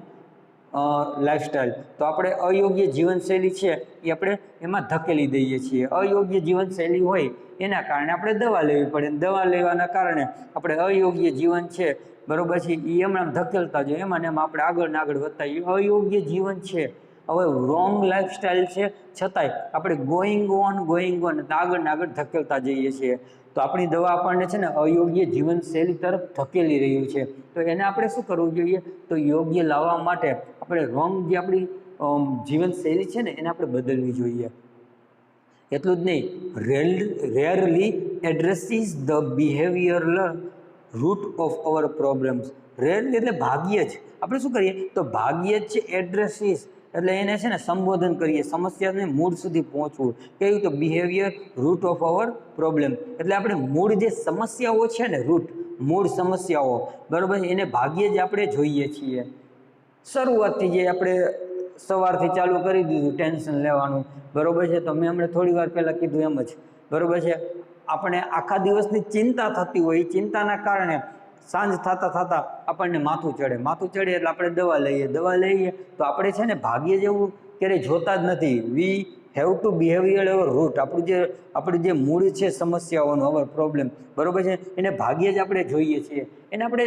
lifestyle, તો આપણે અયોગ્ય જીવનશૈલી છે એ આપણે એમાં ધકેલી દઈએ છીએ. અયોગ્ય જીવનશૈલી હોય એના કારણે આપણે દવા લેવી પડે. દવા લેવાના કારણે આપણે અયોગ્ય જીવન છે બરોબર છે એ એમણામ ધકેલતા જોઈએ, એમાં ને એમાં આપણે આગળ ને આગળ વધતા જઈએ. અયોગ્ય જીવન છે, હવે રોંગ લાઈફસ્ટાઈલ છે, છતાંય આપણે ગોઈંગ ઓન આગળ ને આગળ ધકેલતા જઈએ છીએ. તો આપણી દવા આપણને છે ને અયોગ્ય જીવનશૈલી તરફ ધકેલી રહ્યું છે. તો એને આપણે શું કરવું જોઈએ? તો યોગ્ય લાવવા માટે આપણે રોંગ જે આપણી જીવનશૈલી છે ને એને આપણે બદલવી જોઈએ. એટલું જ નહીં, rarely addresses the behavioural root of our problems. Rarely એટલે ભાગ્યે જ આપણે શું કરીએ? તો ભાગ્યે જ છે એડ્રેસીસ એટલે એને છે ને સંબોધન કરીએ, સમસ્યાને મૂળ સુધી પહોંચવું. કેવું? તો behaviour root of our problem એટલે આપણે મૂળ જે સમસ્યાઓ છે ને, મૂળ સમસ્યાઓ બરાબર, એને ભાગ્યે જ આપણે જોઈએ છીએ. શરૂઆતથી જે આપણે સવારથી ચાલુ કરી દીધું ટેન્શન લેવાનું બરાબર છે, તો મેં હમણાં થોડી વાર પહેલાં કીધું એમ જ બરાબર છે. આપણે આખા દિવસની ચિંતા થતી હોય, એ ચિંતાના કારણે સાંજ થતાં આપણને માથું ચડે એટલે આપણે દવા લઈએ તો આપણે છે ને ભાગ્ય જેવું ક્યારેય જોતા જ નથી. We have to behaviour our root, આપણું જે મૂળ છે સમસ્યાઓનો, અવર પ્રોબ્લેમ બરાબર છે, એને ભાગ્યે જ આપણે જોઈએ છીએ. એને આપણે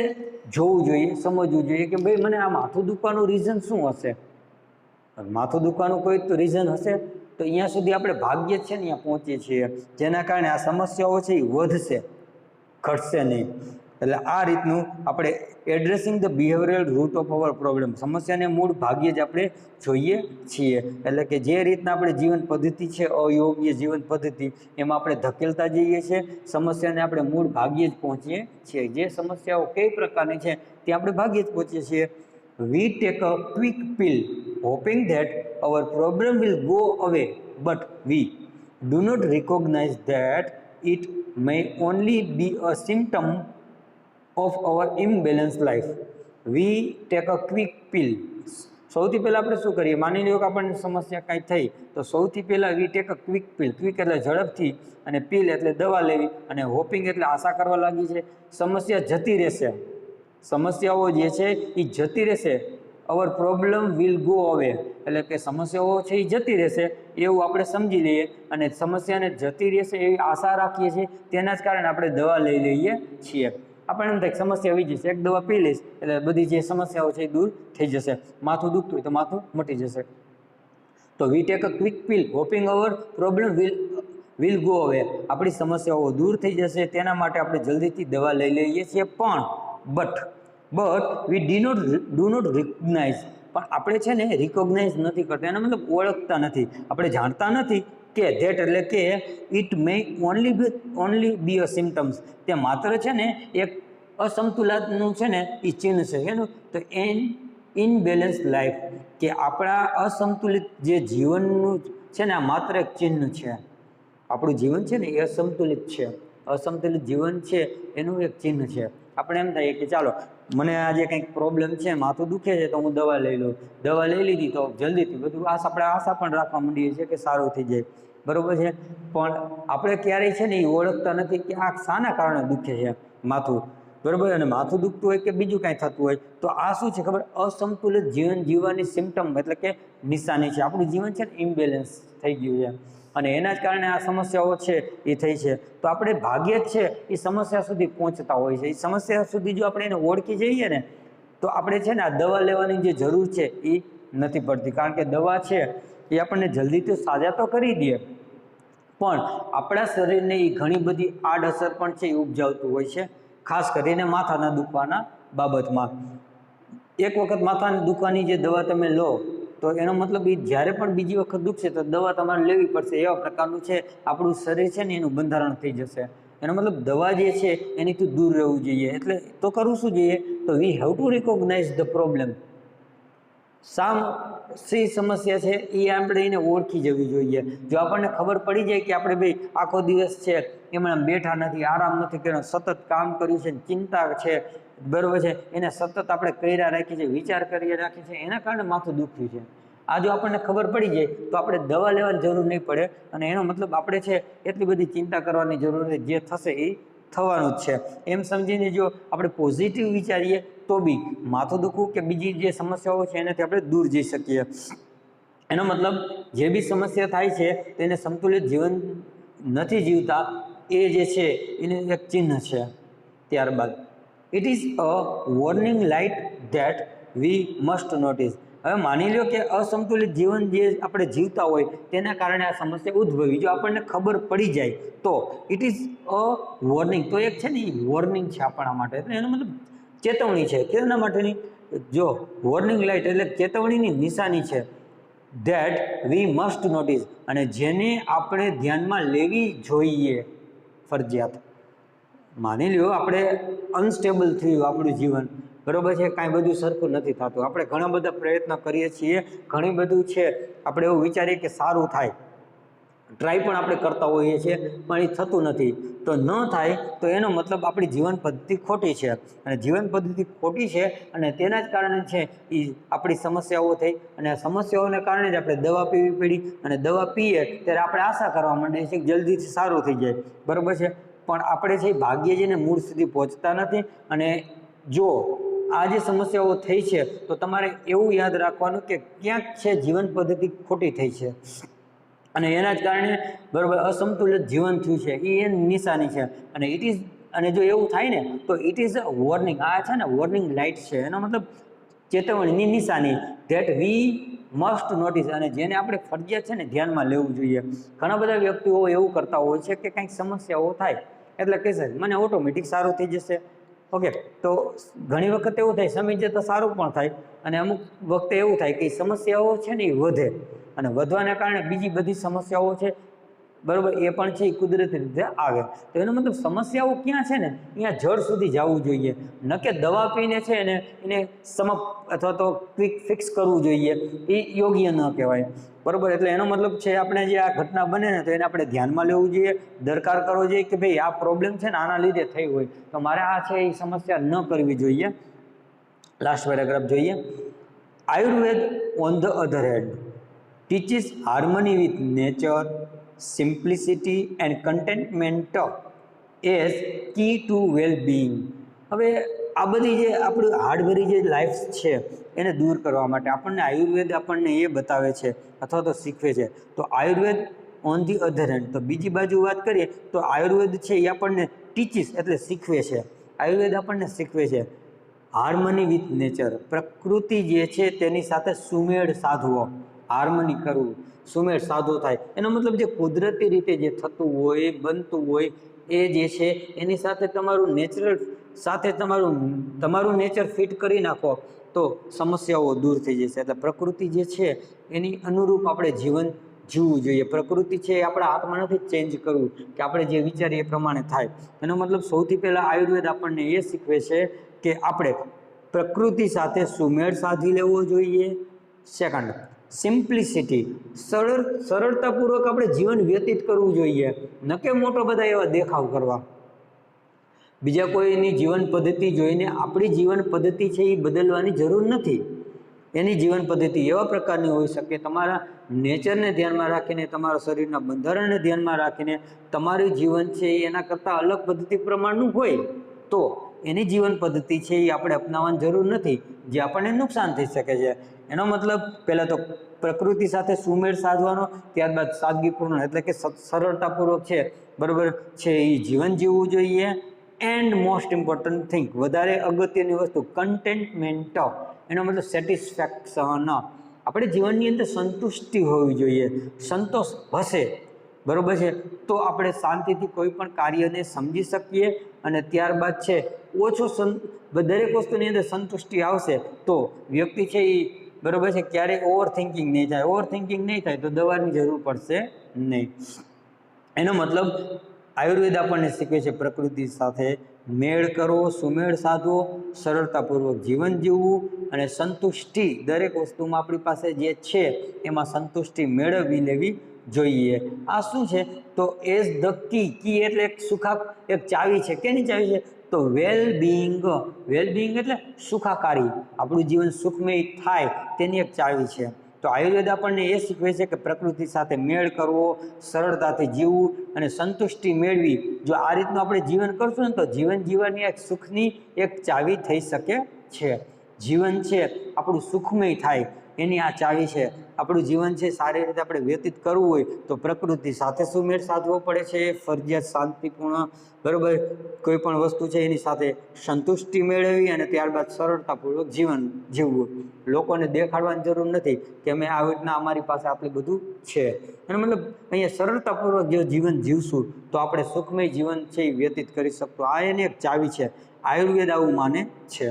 જોવું જોઈએ, સમજવું જોઈએ કે ભાઈ મને આ માથું દુખવાનું રીઝન શું હશે? માથું દુખવાનું કોઈ તો રીઝન હશે, તો અહીંયા સુધી આપણે ભાગ્યે જ છે ને અહીંયા પહોંચીએ છીએ, જેના કારણે આ સમસ્યાઓ છે એ વધશે, ઘટશે નહીં. એટલે આ રીતનું આપણે addressing the behavioural root of our problem, સમસ્યાને મૂળ ભાગ્યે જ આપણે જોઈએ છીએ. એટલે કે જે રીતના આપણે જીવન પદ્ધતિ છે, અયોગ્ય જીવન પદ્ધતિ, એમાં આપણે ધકેલતા જઈએ છીએ, સમસ્યાને આપણે મૂળ ભાગ્યે જ પહોંચીએ છીએ. જે સમસ્યાઓ કઈ પ્રકારની છે તે આપણે ભાગ્યે જ પહોંચીએ છીએ. We take a quick pill hoping that our problem will go away, but we do not recognize that it may only be a symptom of our imbalanced life. We take a quick pill. સૌથી પહેલાં આપણે શું કરીએ? માની લો કે આપણને સમસ્યા કાંઈ થઈ તો સૌથી પહેલાં વી take a quick pill. Quick એટલે ઝડપથી, અને પિલ એટલે દવા લેવી, અને હોપિંગ એટલે આશા કરવા લાગી છે સમસ્યા જતી રહેશે, સમસ્યાઓ જે છે એ જતી રહેશે. અવર પ્રોબ્લેમ વિલ ગો અવે એટલે કે સમસ્યાઓ છે એ જતી રહેશે એવું આપણે સમજી લઈએ, અને સમસ્યાને જતી રહેશે એવી આશા રાખીએ છીએ. તેના જ કારણે આપણે દવા લઈ લઈએ છીએ. આપણને એમ થાય સમસ્યા આવી જશે, એક દવા પી લઈશ એટલે બધી જે સમસ્યાઓ છે એ દૂર થઈ જશે. માથું દુખતું હોય તો માથું મટી જશે. તો we take a quick pill hoping our problem will go away, આપણી સમસ્યાઓ દૂર થઈ જશે તેના માટે આપણે જલ્દીથી દવા લઈ લઈએ છીએ. પણ but we do not recognise, પણ આપણે છે ને રિકોગ્નાઇઝ નથી કરતા, એનો મતલબ ઓળખતા નથી, આપણે જાણતા નથી કે ધેટ એટલે કે it may only be a symptoms, તે માત્ર છે ને એક અસમતુલનનું છે ને એ ચિહ્ન છે. એનું તો ઇનબેલેન્સ લાઈફ, કે આપણા અસંતુલિત જે જીવનનું છે ને આ માત્ર એક ચિહ્ન છે. આપણું જીવન છે ને એ અસંતુલિત છે, અસંતુલિત જીવન છે એનું એક ચિહ્ન છે. આપણે એમ થાય કે ચાલો મને આજે કંઈક પ્રોબ્લેમ છે, માથું દુખે છે તો હું દવા લઈ લઉં, દવા લઈ લીધી તો જલ્દીથી બધું આપણે આશા પણ રાખવા માંડીએ છીએ કે સારું થઈ જાય બરાબર છે. પણ આપણે ક્યારેય છે ને એ ઓળખતા નથી કે આ શાના કારણે દુખે છે માથું બરાબર. અને માથું દુખતું હોય કે બીજું કાંઈ થતું હોય તો આ શું છે ખબર? અસંતુલિત જીવન જીવવાની સિમ્ટમ એટલે કે નિશાની છે. આપણું જીવન છે ને ઇમ્બેલેન્સ થઈ ગયું છે, અને એના જ કારણે આ સમસ્યાઓ છે એ થઈ છે. તો આપણે ભાગ્યે જ છે એ સમસ્યા સુધી પહોંચતા હોય છે. એ સમસ્યા સુધી જો આપણે એને ઓળખી જઈએ ને તો આપણે છે ને આ દવા લેવાની જે જરૂર છે એ નથી પડતી, કારણ કે દવા છે એ આપણને જલ્દીથી સાજા તો કરી દે, પણ આપણા શરીરને એ ઘણી બધી આડઅસર પણ છે એ ઉપજાવતું હોય છે, ખાસ કરીને માથાના દુખવાના બાબતમાં. એક વખત માથાના દુખવાની જે દવા તમે લો તો એનો મતલબ એ જ્યારે પણ બીજી વખત દુખશે તો દવા તમારે લેવી પડશે, એવા પ્રકારનું છે આપણું શરીર છે ને એનું બંધારણ થઈ જશે. એનો મતલબ દવા જે છે એનીથી દૂર રહેવું જોઈએ. એટલે તો કરવું શું જોઈએ? તો we have to recognize the problem. શી સમસ્યા છે એ આપણે એને ઓળખી જવી જોઈએ. જો આપણને ખબર પડી જાય કે આપણે ભાઈ આખો દિવસ છે એમાં બેઠા નથી, આરામ નથી કર્યો, સતત કામ કર્યું છે, ચિંતા છે બરાબર છે, એને સતત આપણે કર્યા રાખી છે, વિચાર કરી રાખી છે, એના કારણે માથું દુખ્યું છે. આ જો આપણને ખબર પડી જાય તો આપણે દવા લેવાની જરૂર નહીં પડે, અને એનો મતલબ આપણે છે એટલી બધી ચિંતા કરવાની જરૂર નથી, જે થશે એ થવાનું જ છે. એમ સમજીને જો આપણે પોઝિટિવ વિચારીએ તો બી માથું દુખવું કે બીજી જે સમસ્યાઓ છે એનાથી આપણે દૂર જઈ શકીએ. એનો મતલબ જે બી સમસ્યા થાય છે તેને સંતુલિત જીવન નથી જીવતા એ જે છે એનું એક ચિહ્ન છે. ત્યારબાદ it is a warning light that we must notice. હવે માની લો કે અસંતુલિત જીવન જે આપણે જીવતા હોય તેના કારણે આ સમસ્યા ઉદ્ભવી, જો આપણને ખબર પડી જાય તો ઇટ ઇઝ અ વોર્નિંગ. તો એક છે ને એ વોર્નિંગ છે આપણા માટે, એટલે એનો મતલબ ચેતવણી છે. કેના માટેની? જો વોર્નિંગ લાઇટ એટલે ચેતવણીની નિશાની છે. ધેટ વી મસ્ટ નોટિસ, અને જેને આપણે ધ્યાનમાં લેવી જોઈએ ફરજિયાત. માની લ્યો આપણે અનસ્ટેબલ થયું આપણું જીવન, બરાબર છે, કાંઈ બધું સરખું નથી થતું, આપણે ઘણા બધા પ્રયત્ન કરીએ છીએ, ઘણી બધું છે આપણે એવું વિચારીએ કે સારું થાય, ટ્રાય પણ આપણે કરતા હોઈએ છીએ પણ એ થતું નથી. તો ન થાય તો એનો મતલબ આપણી જીવન પદ્ધતિ ખોટી છે, અને જીવન પદ્ધતિ ખોટી છે અને તેના જ કારણે છે એ આપણી સમસ્યાઓ થઈ, અને આ સમસ્યાઓને કારણે જ આપણે દવા પીવી પડી, અને દવા પીએ ત્યારે આપણે આશા કરવા માંડીએ છીએ કે જલ્દીથી સારું થઈ જાય, બરાબર છે. પણ આપણે છે ભાગ્યે જઈને મૂળ સુધી પહોંચતા નથી. અને જો આ જે સમસ્યાઓ થઈ છે તો તમારે એવું યાદ રાખવાનું કે ક્યાંક છે જીવન પદ્ધતિ ખોટી થઈ છે, અને એના જ કારણે બરાબર અસંતુલિત જીવન થયું છે, એ એની નિશાની છે. અને ઇટ ઇઝ, અને જો એવું થાય ને તો ઇટ ઇઝ અ વોર્નિંગ. આ છે ને વોર્નિંગ લાઇટ છે, એનો મતલબ ચેતવણીની નિશાની, ધેટ વી મસ્ટ નોટિસ, અને જેને આપણે ફરજિયાત છે ને ધ્યાનમાં લેવું જોઈએ. ઘણા બધા વ્યક્તિઓ એવું કરતા હોય છે કે કંઈક સમસ્યાઓ થાય એટલે કહેશે મને ઓટોમેટિક સારું થઈ જશે. ઓકે, તો ઘણી વખત એવું થાય સમય જતાં સારું પણ થાય, અને અમુક વખતે એવું થાય કે સમસ્યાઓ છે ને એ વધે, અને વધવાના કારણે બીજી બધી સમસ્યાઓ છે બરાબર એ પણ છે એ કુદરતી રીતે આવે. તો એનો મતલબ સમસ્યાઓ ક્યાં છે ને અહીંયા જડ સુધી જવું જોઈએ, ન કે દવા પીને છે એને અથવા તો ક્વિક ફિક્સ કરવું જોઈએ, એ યોગ્ય ન કહેવાય, બરાબર. એટલે એનો મતલબ છે આપણે જે આ ઘટના બને ને તો એને આપણે ધ્યાનમાં લેવું જોઈએ, દરકાર કરવો જોઈએ કે ભાઈ આ પ્રોબ્લેમ છે ને આના લીધે થઈ હોય તો મારે આ છે એ સમસ્યા ન કરવી જોઈએ. લાસ્ટ પેરેગ્રાફ જોઈએ. Ayurveda on the other hand teaches harmony with nature, simplicity and contentment as key to well-being. હવે આ બધી જે આપણી હાડભરી જે લાઈફ છે એને દૂર કરવા માટે આપણને આયુર્વેદ આપણને એ બતાવે છે અથવા તો શીખવે છે. તો Ayurveda on the other hand, તો બીજી બાજુ વાત કરીએ તો આયુર્વેદ છે એ આપણને ટીચીસ એટલે શીખવે છે. આયુર્વેદ આપણને શીખવે છે હાર્મની વિથ નેચર, પ્રકૃતિ જે છે તેની સાથે સુમેળ સાધવો, હાર્મની કરવું, સુમેળ સાધવો થાય. એનો મતલબ જે કુદરતી રીતે જે થતું હોય બનતું હોય એ જે છે એની સાથે તમારું નેચરલ સાથે તમારું નેચર ફિટ કરી નાખો તો સમસ્યાઓ દૂર થઈ જશે. એટલે પ્રકૃતિ જે છે એની અનુરૂપ આપણે જીવન જીવવું જોઈએ. પ્રકૃતિ છે એ આપણા હાથમાં નથી ચેન્જ કરવું કે આપણે જે વિચારીએ એ પ્રમાણે થાય. એનો મતલબ સૌથી પહેલાં આયુર્વેદ આપણને એ શીખવે છે કે આપણે પ્રકૃતિ સાથે સુમેળ સાધી લેવો જોઈએ. સેકન્ડ, સિમ્પ્લિસિટી, સરળતાપૂર્વક આપણે જીવન વ્યતીત કરવું જોઈએ, ન કે મોટો બધા એવા દેખાવ કરવા. બીજા કોઈની જીવન પદ્ધતિ જોઈને આપણી જીવન પદ્ધતિ છે એ બદલવાની જરૂર નથી. એની જીવન પદ્ધતિ એવા પ્રકારની હોઈ શકે, તમારા નેચરને ધ્યાનમાં રાખીને, તમારા શરીરના બંધારણને ધ્યાનમાં રાખીને તમારું જીવન છે એ એના કરતાં અલગ પદ્ધતિ પ્રમાણનું હોય તો એની જીવન પદ્ધતિ છે એ આપણે અપનાવવાની જરૂર નથી, જે આપણને નુકસાન થઈ શકે છે. એનો મતલબ પહેલાં તો પ્રકૃતિ સાથે સુમેળ સાધવાનો, ત્યારબાદ સાદગીપૂર્ણ એટલે કે સરળતાપૂર્વક છે બરાબર છે એ જીવન જીવવું જોઈએ. એન્ડ મોસ્ટ ઇમ્પોર્ટન્ટ થિંગ, વધારે અગત્યની વસ્તુ, કન્ટેન્ટમેન્ટ, એનો મતલબ સેટિસ્ફેક્શન, આપણે જીવનની અંદર સંતુષ્ટિ હોવી જોઈએ. સંતોષ હશે બરાબર છે તો આપણે શાંતિથી કોઈ પણ કાર્યને સમજી શકીએ, અને ત્યારબાદ છે દરેક વસ્તુની અંદર સંતુષ્ટિ આવશે તો વ્યક્તિ છે એ બરાબર છે ક્યારેય ઓવર થિંકિંગ નહીં થાય. ઓવર થિંકિંગ નહીં થાય તો દવાની જરૂર પડશે નહીં. એનો મતલબ આયુર્વેદ આપણને શીખવે છે પ્રકૃતિ સાથે મેળ કરવો, સુમેળ સાધવો, સરળતાપૂર્વક જીવન જીવવું, અને સંતુષ્ટિ દરેક વસ્તુમાં આપણી પાસે જે છે એમાં સંતુષ્ટિ મેળવી લેવી જોઈએ. આ શું છે તો એઝ ધ કી એટલે એક ચાવી છે. કેની ચાવી છે તો વેલબિંગ એટલે સુખાકારી, આપણું જીવન સુખમય થાય તેની એક ચાવી છે. તો આયુર્વેદ આપણને એ શીખવે છે કે પ્રકૃતિ સાથે મેળ કરવો, સરળતાથી જીવવું અને સંતુષ્ટિ મેળવી. જો આ રીતનું આપણે જીવન કરશું ને તો જીવન જીવવાની એક સુખની એક ચાવી થઈ શકે છે. જીવન છે આપણું સુખમય થાય એની આ ચાવી છે. આપણું જીવન છે સારી રીતે આપણે વ્યતીત કરવું હોય તો પ્રકૃતિ સાથે સુમેળ સાધવો પડે છે, ફરજિયાત શાંતિપૂર્ણ, બરાબર, કોઈ પણ વસ્તુ છે એની સાથે સંતુષ્ટિ મેળવવી અને ત્યારબાદ સરળતાપૂર્વક જીવન જીવવું. લોકોને દેખાડવાની જરૂર નથી કે અમે આવી રીતના અમારી પાસે આટલું બધું છે. અને મતલબ અહીંયા સરળતાપૂર્વક જો જીવન જીવશું તો આપણે સુખમય જીવન છે એ વ્યતીત કરી શકશું. આ એની એક ચાવી છે. આયુર્વેદ આવું માને છે.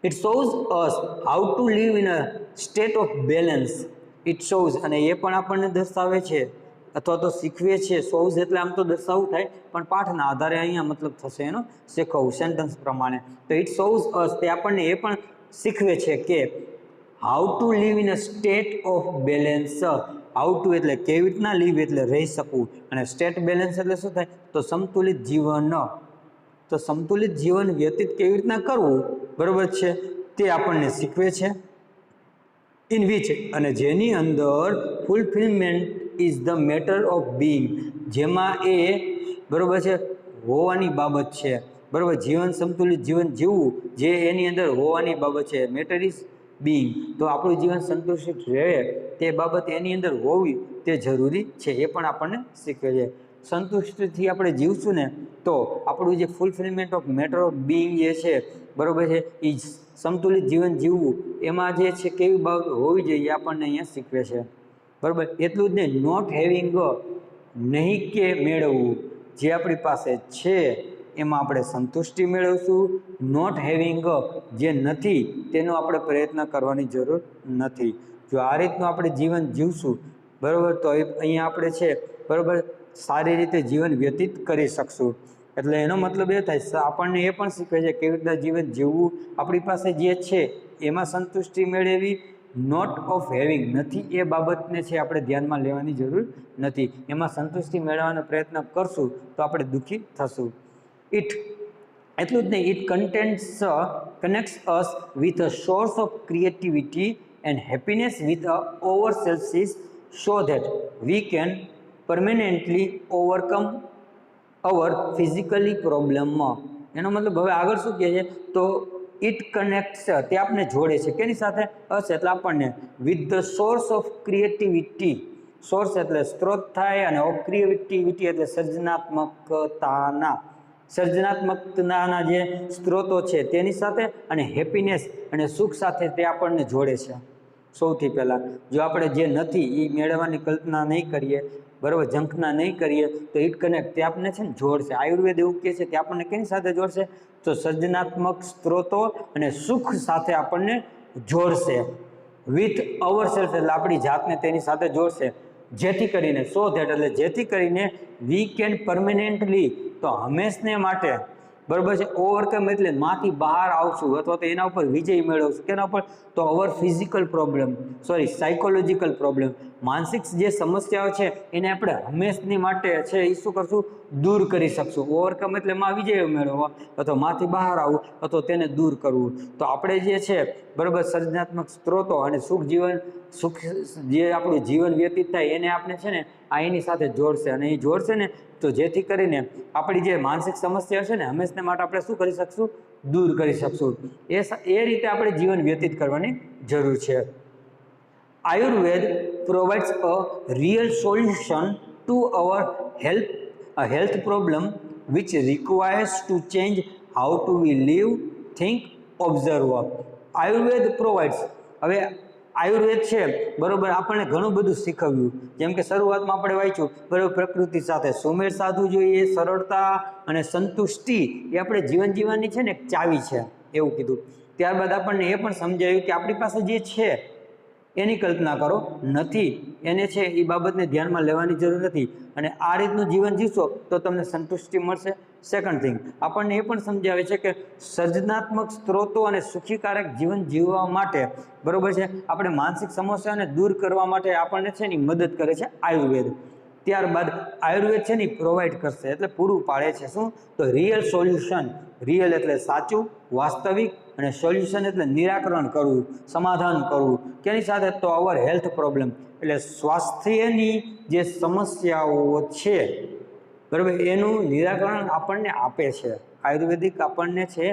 It shows us how to live in a state of balance. It shows, અને એ પણ આપણને દર્શાવે છે અથવા તો શીખવે છે. shows એટલે આમ તો દર્શાવવું થાય પણ પાઠના આધારે અહીંયા મતલબ થશે એનો શીખવવું સેન્ટેન્સ પ્રમાણે. તો it shows us, તે આપણને એ પણ શીખવે છે કે how to live in a state of balance. how to એટલે કેવી રીતના live એટલે રહી શકવું, અને state balance એટલે શું થાય તો સંતુલિત જીવન. તો સંતુલિત જીવન વ્યતીત કેવી રીતના કરવું, બરોબર છે, તે આપણને શીખવે છે. ઇન વિચ, અને જેની અંદર fulfilment is the matter of being, જેમાં એ બરોબર છે હોવાની બાબત છે. બરોબર, જીવન સંતુલિત જીવન જીવવું જે એની અંદર હોવાની બાબત છે. મેટર ઇઝ બિંગ, તો આપણું જીવન સંતુષ્ટ રહે તે બાબત એની અંદર હોવી તે જરૂરી છે. એ પણ આપણને શીખવે છે. સંતુષ્ટિથી આપણે જીવશું ને તો આપણું જે fulfilment of matter of Bing જે છે, બરોબર છે, એ સંતુલિત જીવન જીવવું એમાં જે છે કેવી બાબત હોવી જોઈએ આપણને અહીંયા શીખવે છે. બરાબર, એટલું જ નહીં, નોટ હેવિંગ, નહીં કે મેળવવું, જે આપણી પાસે છે એમાં આપણે સંતુષ્ટિ મેળવશું. નોટ હેવિંગ, જે નથી તેનો આપણે પ્રયત્ન કરવાની જરૂર નથી. જો આ રીતનું આપણે જીવન જીવશું, બરાબર, તો અહીંયા આપણે છે બરાબર સારી રીતે જીવન વ્યતીત કરી શકશું. એટલે એનો મતલબ એ થાય આપણને એ પણ શીખવે છે કેવી રીતના જીવન જીવવું. આપણી પાસે જે છે એમાં સંતુષ્ટિ મેળવવી. નોટ ઓફ હેવિંગ, નથી એ બાબતને છે આપણે ધ્યાનમાં લેવાની જરૂર નથી. એમાં સંતુષ્ટિ મેળવવાનો પ્રયત્ન કરશું તો આપણે દુઃખી થશું. ઇટ, એટલું જ નહીં, it connects us with a source of creativity and happiness with a over selfish, so that we can permanently overcome our physically પ્રોબ્લેમમાં. એનો મતલબ હવે આગળ શું કહે છે તો ઇટ કનેક્ટ્સ, તે આપણને જોડે છે કેની સાથે, અસ એટલે આપણને, with the source of creativity, source એટલે સ્ત્રોત થાય, અને ઓફ ક્રિએટિવિટી એટલે સર્જનાત્મકતાના જે સ્ત્રોતો છે તેની સાથે, અને હેપીનેસ અને સુખ સાથે તે આપણને જોડે છે. સૌથી પહેલાં જો આપણે જે નથી એ મેળવવાની કલ્પના નહીં કરીએ, બરાબર, ઝંખના નહીં કરીએ તો ઇટ કનેક્ટ, તે આપણને છે ને જોડશે. આયુર્વેદ એવું કહે છે તે આપણને કેની સાથે જોડશે તો સર્જનાત્મક સ્ત્રોતો અને સુખ સાથે આપણને જોડશે. વિથ અવર સેલ્ફ એટલે આપણી જાતને તેની સાથે જોડશે. જેથી કરીને, સો ધેટ એટલે જેથી કરીને, વી કેન પરમેનન્ટલી, તો હંમેશને માટે, બરાબર છે, ઓવરકમ એટલે માંથી બહાર આવશું અથવા તો એના ઉપર વિજય મેળવશું. કેના ઉપર તો અવર ફિઝિકલ પ્રોબ્લેમ, સાયકોલોજીકલ પ્રોબ્લેમ, માનસિક જે સમસ્યાઓ છે એને આપણે હંમેશની માટે છે એ શું કરશું દૂર કરી શકશું. ઓવરકમ એટલે એમાં વિજય મેળવવા અથવા માંથી બહાર આવવું અથવા તેને દૂર કરવું. તો આપણે જે છે બરાબર સર્જનાત્મક સ્ત્રોતો અને સુખ જે આપણું જીવન વ્યતીત થાય એને આપણે છે ને આ એની સાથે જોડશે. અને એ જોડશે ને તો જેથી કરીને આપણી જે માનસિક સમસ્યા છે ને હંમેશને માટે આપણે શું કરી શકશું દૂર કરી શકશું. એ રીતે આપણે જીવન વ્યતીત કરવાની જરૂર છે. Ayurveda provides a real solution to our health problem which requires to change how to we live, think, observe. Ayurveda provides, હવે આયુર્વેદ છે બરોબર આપણને ઘણું બધું શીખવ્યું. જેમ કે શરૂઆતમાં આપણે વાંચ્યું બરોબર પ્રકૃતિ સાથે સુમેળ સાધવું જોઈએ, સરળતા અને સંતુષ્ટિ એ આપણે જીવન જીવવાની છે ને એક ચાવી છે એવું કીધું. ત્યારબાદ આપણને એ પણ સમજાયું કે આપણી પાસે જે છે એની કલ્પના કરો, નથી એને છે એ બાબતને ધ્યાનમાં લેવાની જરૂર નથી. અને આ રીતનું જીવન જીવશો તો તમને સંતુષ્ટિ મળશે. સેકન્ડ થિંગ આપણને એ પણ સમજાવે છે કે સર્જનાત્મક સ્ત્રોતો અને સુખીકારક જીવન જીવવા માટે બરોબર છે આપણે માનસિક સમસ્યાને દૂર કરવા માટે આપણને છે ને મદદ કરે છે આયુર્વેદ. ત્યારબાદ આયુર્વેદ છે ને પ્રોવાઈડ કરશે એટલે પૂરું પાડે છે શું તો રિયલ સોલ્યુશન. રિયલ એટલે સાચું, વાસ્તવિક, અને સોલ્યુશન એટલે નિરાકરણ કરવું, સમાધાન કરવું. કેની સાથે? તો અવર હેલ્થ પ્રોબ્લેમ, એટલે સ્વાસ્થ્યની જે સમસ્યાઓ છે, બરાબર, એનું નિરાકરણ આપણને આપે છે. આયુર્વેદિક આપણને છે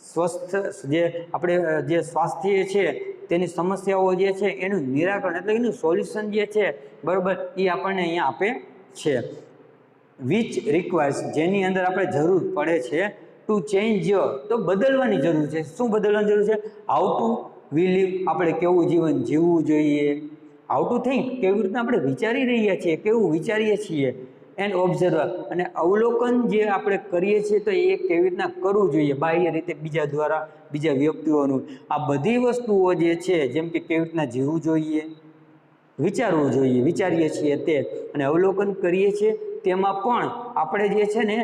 સ્વસ્થ જે આપણે જે સ્વાસ્થ્ય છે તેની સમસ્યાઓ જે છે એનું નિરાકરણ એટલે એનું સોલ્યુશન જે છે, બરાબર, એ આપણને અહીંયા આપે છે. વિચ રિક્વાયર્સ, જેની અંદર આપણે જરૂર પડે છે ટુ ચેન્જ, તો બદલવાની જરૂર છે. શું બદલવાની જરૂર છે? હાઉ ટુ વી લીવ, આપણે કેવું જીવન જીવવું જોઈએ. હાઉ ટુ થિંક, કેવી રીતના આપણે વિચારી રહ્યા છીએ, કેવું વિચારીએ છીએ. એન્ડ ઓબ્ઝર્વ, અને અવલોકન જે આપણે કરીએ છીએ તો એ કેવી રીતના કરવું જોઈએ બાહ્ય રીતે, બીજા દ્વારા, બીજા વ્યક્તિઓનું. આ બધી વસ્તુઓ જે છે, જેમ કે કેવી રીતના જીવવું જોઈએ, વિચારવું જોઈએ, વિચારીએ છીએ તે, અને અવલોકન કરીએ છીએ તેમાં પણ આપણે જે છે ને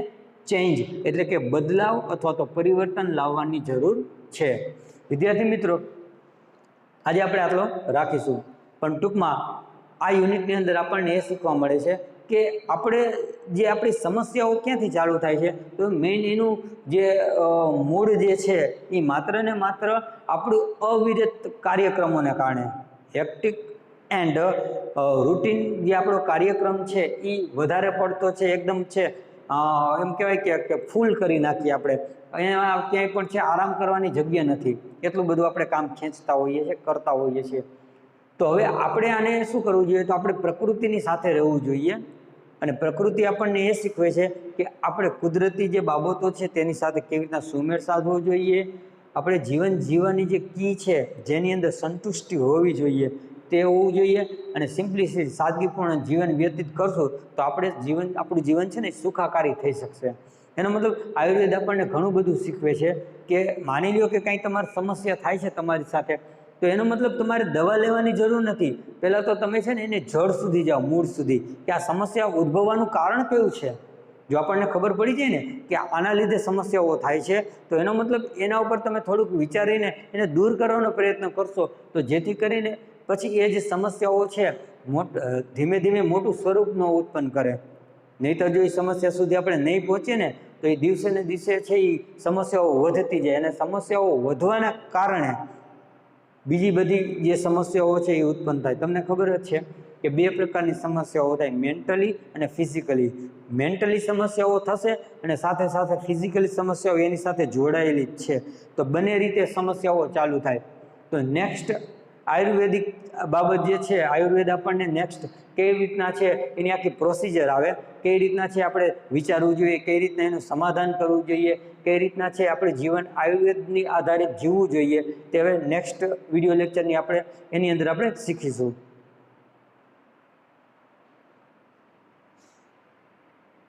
ચેન્જ એટલે કે બદલાવ અથવા તો પરિવર્તન લાવવાની જરૂર છે. વિદ્યાર્થી મિત્રો, આજે આપણે આટલો રાખીશું, પણ ટૂંકમાં આ યુનિટની અંદર આપણને એ શીખવા મળે છે કે આપણે જે આપણી સમસ્યાઓ ક્યાંથી ચાલુ થાય છે, તો મેઇન એનું જે મૂળ જે છે એ માત્ર ને માત્ર આપણું અવિરત કાર્યક્રમોને કારણે, હેક્ટિક એન્ડ રૂટીન જે આપણો કાર્યક્રમ છે એ વધારે પડતો છે, એકદમ છે એમ કહેવાય કે ફૂલ કરી નાખીએ આપણે. અહીંયા ક્યાંય પણ છે આરામ કરવાની જગ્યા નથી, એટલું બધું આપણે કામ ખેંચતા હોઈએ છીએ, કરતા હોઈએ છીએ. તો હવે આપણે આને શું કરવું જોઈએ? તો આપણે પ્રકૃતિની સાથે રહેવું જોઈએ. અને પ્રકૃતિ આપણને એ શીખવે છે કે આપણે કુદરતી જે બાબતો છે તેની સાથે કેવી રીતના સુમેળ સાધવો જોઈએ. આપણે જીવન જીવવાની જે કી છે, જેની અંદર સંતુષ્ટિ હોવી જોઈએ, તે હોવું જોઈએ. અને સિમ્પલિસિટી, સાદગીપૂર્ણ જીવન વ્યતીત કરશું તો આપણું જીવન છે ને સુખાકારી થઈ શકશે. એનો મતલબ આયુર્વેદ આપણને ઘણું બધું શીખવે છે કે માની લો કે કંઈ તમારી સમસ્યા થાય છે તમારી સાથે, તો એનો મતલબ તમારે દવા લેવાની જરૂર નથી. પહેલાં તો તમે છે ને એને જડ સુધી જાઓ, મૂળ સુધી, કે આ સમસ્યા ઉદ્ભવવાનું કારણ કેવું છે. જો આપણને ખબર પડી જાય ને કે આના લીધે સમસ્યાઓ થાય છે, તો એનો મતલબ એના ઉપર તમે થોડુંક વિચારીને એને દૂર કરવાનો પ્રયત્ન કરશો, તો જેથી કરીને પછી એ જે સમસ્યાઓ છે ધીમે ધીમે મોટું સ્વરૂપ ન ઉત્પન્ન કરે. નહીં તો જો એ સમસ્યા સુધી આપણે નહીં પહોંચીએ ને તો એ દિવસે ને દિવસે છે એ સમસ્યાઓ વધતી જાય, અને સમસ્યાઓ વધવાના કારણે બીજી બધી જે સમસ્યાઓ છે એ ઉત્પન્ન થાય. તમને ખબર જ છે કે બે પ્રકારની સમસ્યાઓ થાય, મેન્ટલી અને ફિઝિકલી. મેન્ટલી સમસ્યાઓ થશે અને સાથે સાથે ફિઝિકલી સમસ્યાઓ એની સાથે જોડાયેલી જ છે. તો બંને રીતે સમસ્યાઓ ચાલુ થાય. તો નેક્સ્ટ આયુર્વેદિક બાબત જે છે, આયુર્વેદ આપણને નેક્સ્ટ કેવી રીતના છે એની આખી પ્રોસિજર આવે, કઈ રીતના છે આપણે વિચારવું જોઈએ, કઈ રીતના એનું સમાધાન કરવું જોઈએ, કઈ રીતના છે આપણે જીવન આયુર્વેદની આધારિત જીવવું જોઈએ, તે હવે નેક્સ્ટ વિડીયો લેક્ચરની આપણે એની અંદર આપણે શીખીશું.